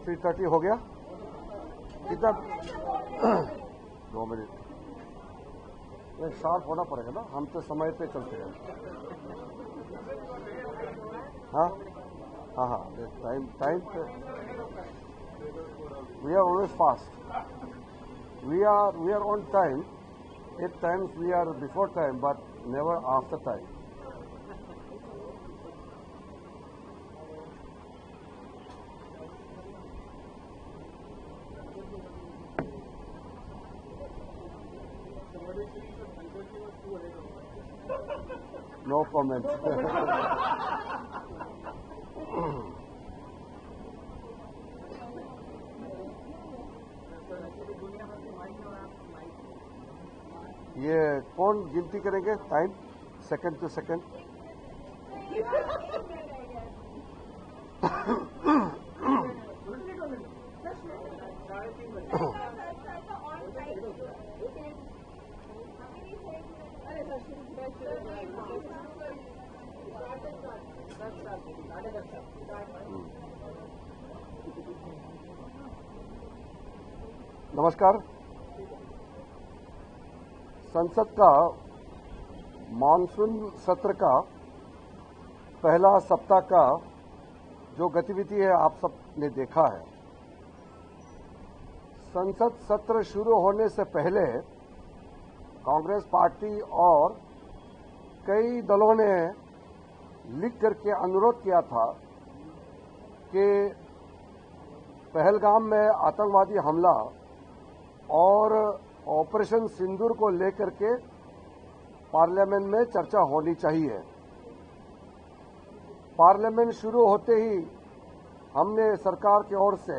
3:30 हो गया कितना 2 मिनट शार्प होना पड़ेगा ना, हम तो समय पे चलते हैं। हाँ हाँ हाँ, टाइम पे we are always fast, we are on time. At times we are before time, but never after time. No comment. ये कौन गिनती करेंगे टाइम, सेकंड टू सेकंड? नमस्कार। संसद का मानसून सत्र का पहला सप्ताह का जो गतिविधि है आप सब ने देखा है। संसद सत्र शुरू होने से पहले कांग्रेस पार्टी और कई दलों ने लिख करके अनुरोध किया था कि पहलगाम में आतंकवादी हमला और ऑपरेशन सिंदूर को लेकर के पार्लियामेंट में चर्चा होनी चाहिए। पार्लियामेंट शुरू होते ही हमने सरकार की ओर से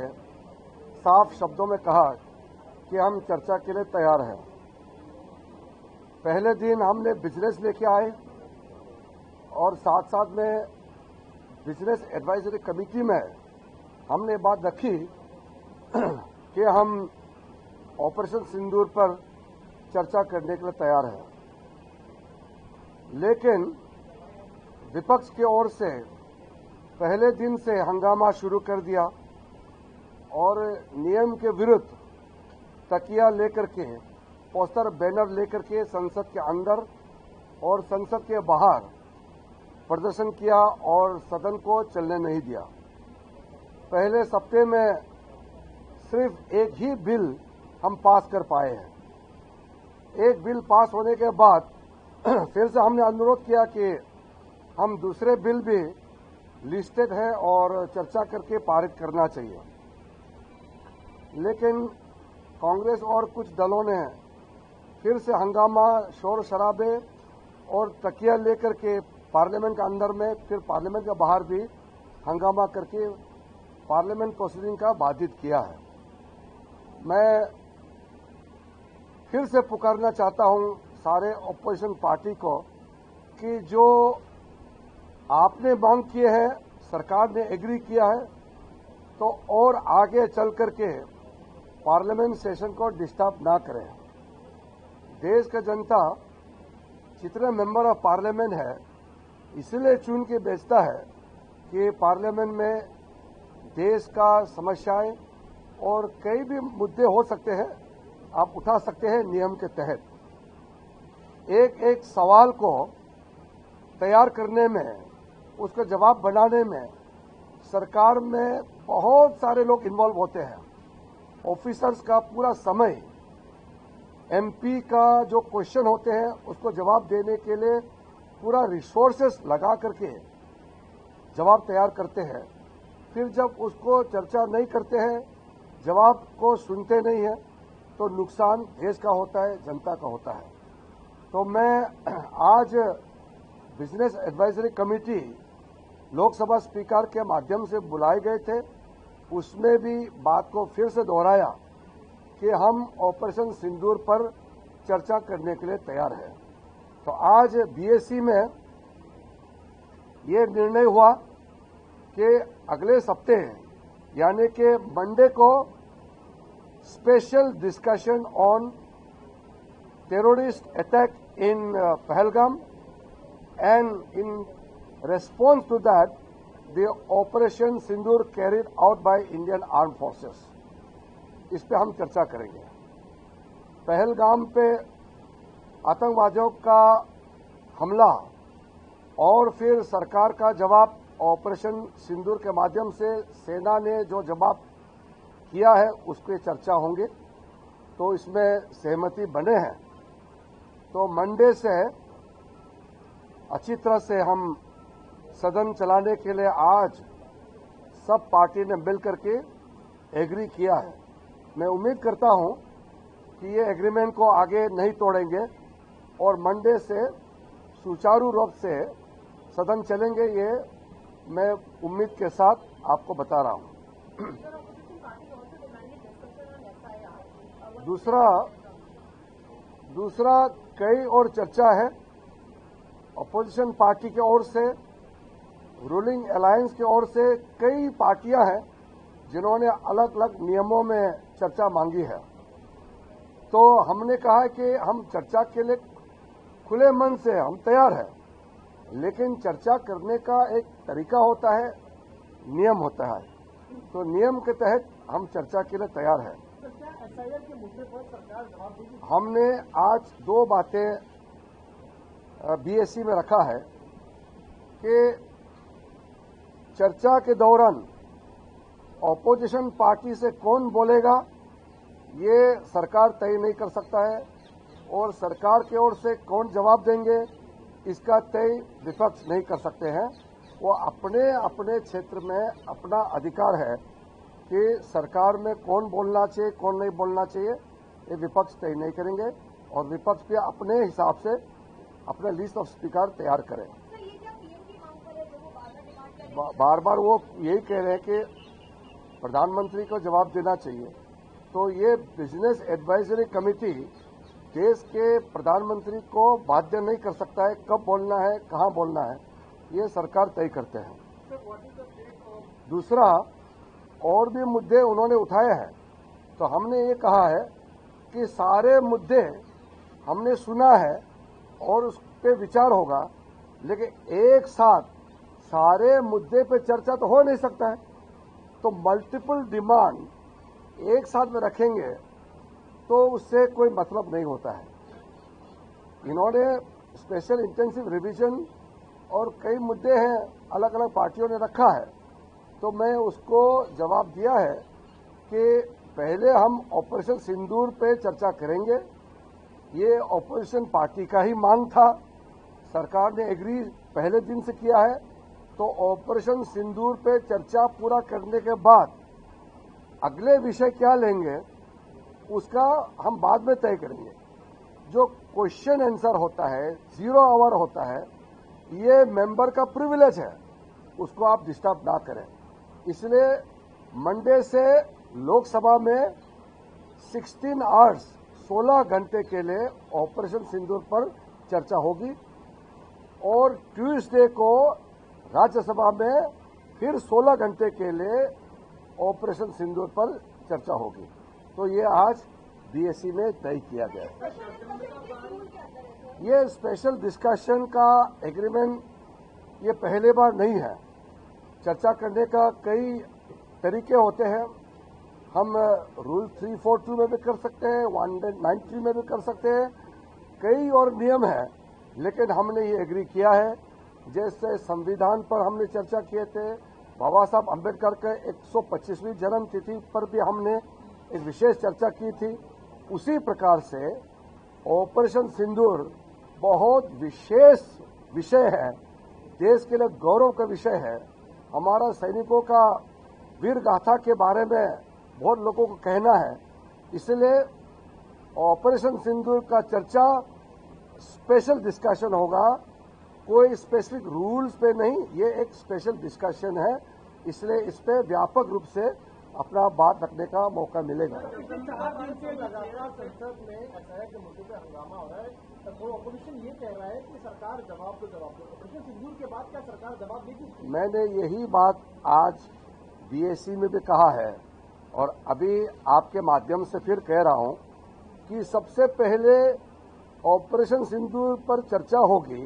साफ शब्दों में कहा कि हम चर्चा के लिए तैयार हैं। पहले दिन हमने बिजनेस लेके आए और साथ साथ में बिजनेस एडवाइजरी कमेटी में हमने बात रखी कि हम ऑपरेशन सिंदूर पर चर्चा करने के लिए तैयार हैं। लेकिन विपक्ष की ओर से पहले दिन से हंगामा शुरू कर दिया और नियम के विरुद्ध तकिया लेकर के, पोस्टर बैनर लेकर के संसद के अंदर और संसद के बाहर प्रदर्शन किया और सदन को चलने नहीं दिया। पहले सप्ताह में सिर्फ एक ही बिल हम पास कर पाए हैं। एक बिल पास होने के बाद फिर से हमने अनुरोध किया कि हम दूसरे बिल भी लिस्टेड है और चर्चा करके पारित करना चाहिए। लेकिन कांग्रेस और कुछ दलों ने फिर से हंगामा, शोर शराबे और तकिया लेकर के पार्लियामेंट के अंदर में फिर पार्लियामेंट के बाहर भी हंगामा करके पार्लियामेंट प्रोसीडिंग का बाधित किया है। मैं फिर से पुकारना चाहता हूं सारे ऑपोजिशन पार्टी को कि जो आपने मांग किए हैं, सरकार ने एग्री किया है, तो और आगे चल करके पार्लियामेंट सेशन को डिस्टर्ब ना करें। देश का जनता जितने मेंबर ऑफ पार्लियामेंट है इसलिए चुन के भेजता है कि पार्लियामेंट में देश का समस्याएं और कई भी मुद्दे हो सकते हैं, आप उठा सकते हैं नियम के तहत। एक एक सवाल को तैयार करने में, उसका जवाब बनाने में सरकार में बहुत सारे लोग इन्वॉल्व होते हैं। ऑफिसर्स का पूरा समय, एमपी का जो क्वेश्चन होते हैं उसको जवाब देने के लिए पूरा रिसोर्सेस लगा करके जवाब तैयार करते हैं। फिर जब उसको चर्चा नहीं करते हैं, जवाब को सुनते नहीं है, तो नुकसान देश का होता है, जनता का होता है। तो मैं आज business advisory committee Lok Sabha speaker के माध्यम से बुलाए गए थे, उसमें भी बात को फिर से दोहराया कि हम ऑपरेशन सिंदूर पर चर्चा करने के लिए तैयार हैं। तो आज बीएससी में ये निर्णय हुआ कि अगले सप्ताह यानी कि मंडे को special discussion on terrorist attack in Pahalgam, and in response to that the operation Sindoor carried out by Indian arm forces, इस पे हम चर्चा करेंगे। पहलगाम पे आतंकवादियों का हमला और फिर सरकार का जवाब ऑपरेशन सिंदूर के माध्यम से सेना ने जो जवाब किया है उस पर चर्चा होंगे। तो इसमें सहमति बने हैं तो मंडे से अच्छी तरह से हम सदन चलाने के लिए आज सब पार्टी ने मिल करके एग्री किया है। मैं उम्मीद करता हूं कि ये एग्रीमेंट को आगे नहीं तोड़ेंगे और मंडे से सुचारू रूप से सदन चलेंगे, ये मैं उम्मीद के साथ आपको बता रहा हूं। दूसरा कई और चर्चा है अपोजिशन पार्टी की ओर से, रूलिंग अलायंस की ओर से कई पार्टियां हैं जिन्होंने अलग अलग नियमों में चर्चा मांगी है। तो हमने कहा कि हम चर्चा के लिए खुले मन से हम तैयार हैं, लेकिन चर्चा करने का एक तरीका होता है, नियम होता है। तो नियम के तहत हम चर्चा के लिए तैयार हैं। के मुद्दे पर सरकार जवाब देगी। हमने आज दो बातें बीएससी में रखा है कि चर्चा के दौरान ऑपोजिशन पार्टी से कौन बोलेगा ये सरकार तय नहीं कर सकता है और सरकार की ओर से कौन जवाब देंगे इसका तय विपक्ष नहीं कर सकते हैं। वो अपने अपने क्षेत्र में अपना अधिकार है कि सरकार में कौन बोलना चाहिए कौन नहीं बोलना चाहिए, ये विपक्ष तय नहीं करेंगे और विपक्ष भी अपने हिसाब से अपना लिस्ट ऑफ स्पीकर तैयार करें। बार बार वो यही कह रहे हैं कि प्रधानमंत्री को जवाब देना चाहिए। तो ये बिजनेस एडवाइजरी कमेटी देश के प्रधानमंत्री को बाध्य नहीं कर सकता है कब बोलना है कहां बोलना है, ये सरकार तय करते हैं। दूसरा और भी मुद्दे उन्होंने उठाए हैं तो हमने ये कहा है कि सारे मुद्दे हमने सुना है और उस पर विचार होगा, लेकिन एक साथ सारे मुद्दे पे चर्चा तो हो नहीं सकता है। तो मल्टीपल डिमांड एक साथ में रखेंगे तो उससे कोई मतलब नहीं होता है। इन्होंने स्पेशल इंटेंसिव रिवीजन और कई मुद्दे हैं अलग अलग पार्टियों ने रखा है, तो मैं उसको जवाब दिया है कि पहले हम ऑपरेशन सिंदूर पे चर्चा करेंगे। ये ऑपोजिशन पार्टी का ही मांग था, सरकार ने एग्री पहले दिन से किया है। तो ऑपरेशन सिंदूर पे चर्चा पूरा करने के बाद अगले विषय क्या लेंगे उसका हम बाद में तय करेंगे। जो क्वेश्चन आंसर होता है 0 आवर होता है, ये मेंबर का प्रिविलेज है, उसको आप डिस्टर्ब ना करें। इसलिए मंडे से लोकसभा में 16 आवर्स 16 घंटे के लिए ऑपरेशन सिंदूर पर चर्चा होगी और ट्यूसडे को राज्यसभा में फिर 16 घंटे के लिए ऑपरेशन सिंदूर पर चर्चा होगी। तो ये आज बीएससी में तय किया गया है। ये स्पेशल डिस्कशन का एग्रीमेंट ये पहले बार नहीं है। चर्चा करने का कई तरीके होते हैं। हम रूल 342 में भी कर सकते हैं, 193 में भी कर सकते हैं, कई और नियम हैं, लेकिन हमने ये एग्री किया है। जैसे संविधान पर हमने चर्चा किए थे, बाबा साहब अम्बेडकर के 125वीं जन्म तिथि पर भी हमने एक विशेष चर्चा की थी। उसी प्रकार से ऑपरेशन सिंदूर बहुत विशेष विषय है, देश के लिए गौरव का विषय है। हमारा सैनिकों का वीर गाथा के बारे में बहुत लोगों को कहना है, इसलिए ऑपरेशन सिंदूर का चर्चा स्पेशल डिस्कशन होगा, कोई स्पेसिफिक रूल्स पे नहीं, ये एक स्पेशल डिस्कशन है। इसलिए इस पे व्यापक रूप से अपना बात रखने का मौका मिलेगा। 4 दिन से लगातार संसद में एसआईआर के मुद्दे पर हंगामा हो रहा है, तो ऑपोजिशन ये कह रहा है कि सरकार जवाब दो। ऑपरेशन सिंदूर के बाद क्या सरकार जवाब देगी? मैंने यही बात आज बीएससी में भी कहा है और अभी आपके माध्यम से फिर कह रहा हूं कि सबसे पहले ऑपरेशन सिंदूर पर चर्चा होगी,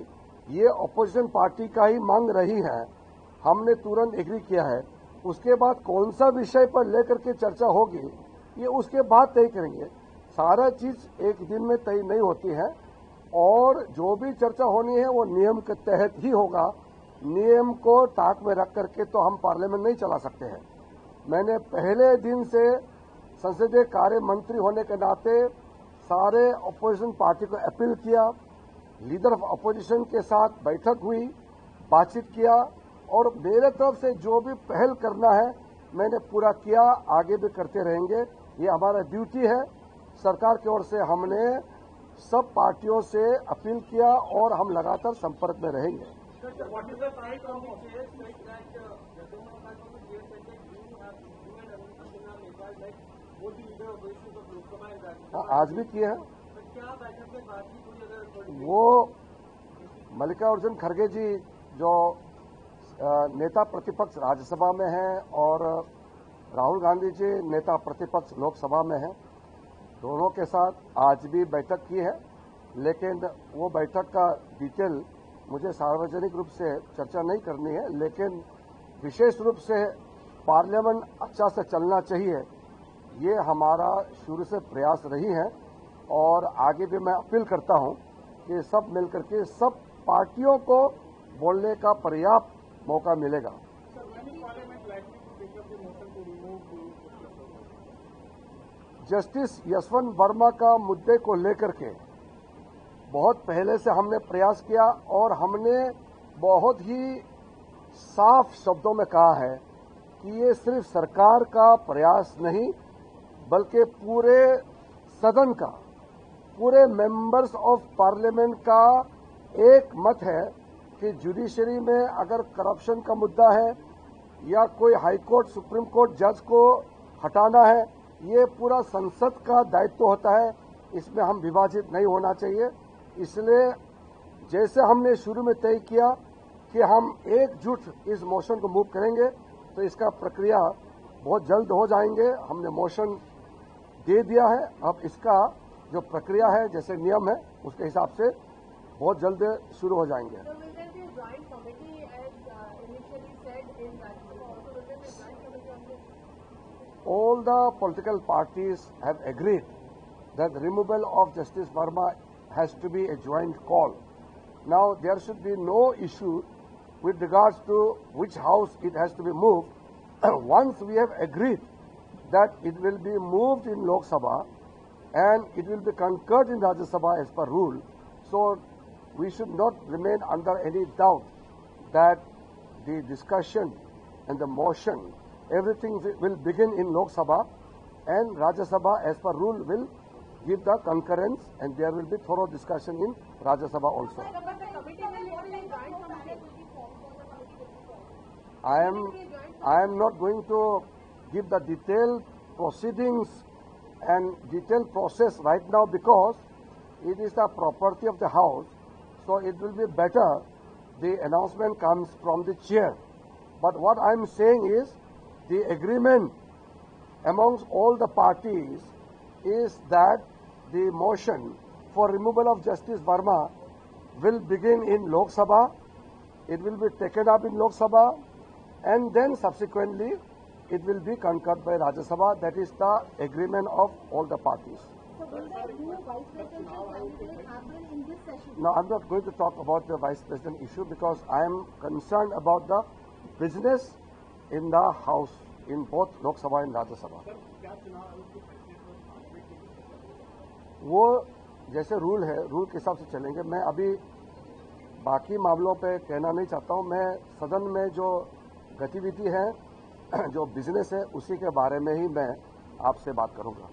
ये ऑपोजिशन पार्टी का ही मांग रही है। हमने तुरंत एग्री किया है। उसके बाद कौन सा विषय पर लेकर के चर्चा होगी ये उसके बाद तय करेंगे। सारा चीज एक दिन में तय नहीं होती है और जो भी चर्चा होनी है वो नियम के तहत ही होगा। नियम को ताक में रख करके तो हम पार्लियामेंट नहीं चला सकते हैं। मैंने पहले दिन से संसदीय कार्य मंत्री होने के नाते सारे अपोजिशन पार्टी को अपील किया, लीडर ऑफ अपोजिशन के साथ बैठक हुई, बातचीत किया और मेरे तरफ से जो भी पहल करना है मैंने पूरा किया, आगे भी करते रहेंगे। ये हमारा ड्यूटी है। सरकार की ओर से हमने सब पार्टियों से अपील किया और हम लगातार संपर्क में रहेंगे। आज भी किए हैं। वो मल्लिकार्जुन खड़गे जी जो नेता प्रतिपक्ष राज्यसभा में हैं और राहुल गांधी जी नेता प्रतिपक्ष लोकसभा में हैं, दोनों के साथ आज भी बैठक की है। लेकिन वो बैठक का डिटेल मुझे सार्वजनिक रूप से चर्चा नहीं करनी है, लेकिन विशेष रूप से पार्लियामेंट अच्छा से चलना चाहिए, ये हमारा शुरू से प्रयास रही है। और आगे भी मैं अपील करता हूं कि सब मिलकर के सब पार्टियों को बोलने का पर्याप्त मौका मिलेगा। जस्टिस यशवंत वर्मा का मुद्दे को लेकर के बहुत पहले से हमने प्रयास किया और हमने बहुत ही साफ शब्दों में कहा है कि ये सिर्फ सरकार का प्रयास नहीं बल्कि पूरे सदन का, पूरे मेंबर्स ऑफ पार्लियामेंट का एक मत है कि जुडिशरी में अगर करप्शन का मुद्दा है या कोई हाईकोर्ट सुप्रीम कोर्ट जज को हटाना है, ये पूरा संसद का दायित्व होता है। इसमें हम विभाजित नहीं होना चाहिए। इसलिए जैसे हमने शुरू में तय किया कि हम एकजुट इस मोशन को मूव करेंगे, तो इसका प्रक्रिया बहुत जल्द हो जाएंगे। हमने मोशन दे दिया है। अब इसका जो प्रक्रिया है, जैसे नियम है, उसके हिसाब से बहुत जल्द शुरू हो जाएंगे। All the political parties have agreed that the removal of Justice Verma has to be a joint call. Now, there should be no issue with regards to which house it has to be moved. Once we have agreed that it will be moved in Lok Sabha and it will be concurred in Rajya Sabha as per rule, so we should not remain under any doubt that the discussion and the motion, everything will begin in Lok Sabha and Rajya Sabha as per rule will give the concurrence and there will be thorough discussion in Rajya Sabha also. I am not going to give the detailed proceedings and detailed process right now because it is the property of the House, so it will be better the announcement comes from the chair. But what I am saying is the agreement amongst all the parties is that the motion for removal of Justice Verma will begin in Lok Sabha, it will be taken up in Lok Sabha and then subsequently it will be concurred by Rajya Sabha. That is the agreement of all the parties. So will the new Vice Presidential candidate happen in this session? No, I'm not going to talk about the Vice President issue because I am concerned about the business in the House, in both Lok Sabha and Rajya Sabha. वो जैसे rule है, rule के हिसाब से चलेंगे। मैं अभी बाकी मामलों पे कहना नहीं चाहता हूँ। मैं सदन में जो गतिविधि है, जो बिजनेस है, उसी के बारे में ही मैं आपसे बात करूंगा।